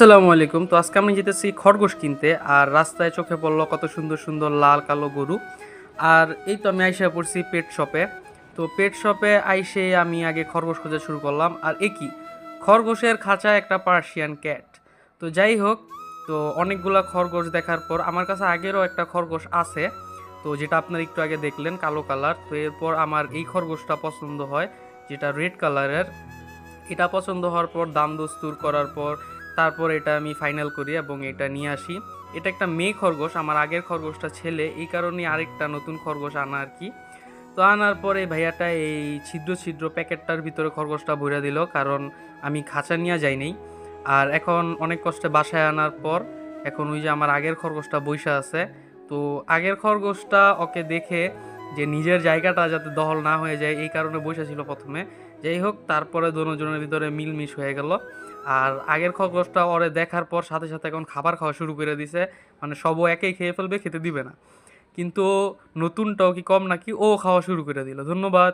আসসালামু আলাইকুম। তো আজকে আমি যেতেছি খরগোশ কিনতে। আর রাস্তায় চোখে পড়লো কত সুন্দর সুন্দর লাল কালো গরু। আর এই তো আমি আইসা পড়ছি পেট শপে। তো পেট শপে আইসে আমি আগে খরগোশ খোঁজা শুরু করলাম। আর কি খরগোশের খাঁচায় একটা পার্সিয়ান ক্যাট। তো যাই হোক, তো অনেকগুলা খরগোশ দেখার পর আমার কাছে আগেরও একটা খরগোশ আছে, তো যেটা আপনারা একটু আগে দেখলেন কালো কালার। তো এরপর আমার এই খরগোশটা পছন্দ হয়, যেটা রেড কালারের। এটা পছন্দ হওয়ার পর দাম দস্তুর করার পর তারপর এটা আমি ফাইনাল করি এবং এটা নিয়ে আসি। এটা একটা মেয়ে খরগোশ, আমার আগের খরগোশটা ছেলে, এই কারণে আরেকটা নতুন খরগোশ আনা আর কি। তো আনার পরে ভাইয়াটা এই ছিদ্র ছিদ্র প্যাকেটটার ভিতরে খরগোশটা ভরে দিল, কারণ আমি খাঁচা নিয়ে যাই নাই। আর এখন অনেক কষ্টে বাসায় আনার পর এখন ওই যে আমার আগের খরগোশটা বইসা আছে। তো আগের খরগোশটা ওকে দেখে যে নিজের জায়গাটা যাতে দখল না হয়ে যায় এই কারণে বইসা ছিল প্রথমে। যাই হোক, তারপরে দোনোজনের ভিতরে মিলমিশ হয়ে গেল। আর আগের খরগোশটা ওরে দেখার পর সাথে সাথে এখন খাবার খাওয়া শুরু করে দিছে। মানে সবও একেই খেয়ে ফেলবে, খেতে দিবে না। কিন্তু নতুনটাও কি কম নাকি, ও খাওয়া শুরু করে দিল। ধন্যবাদ।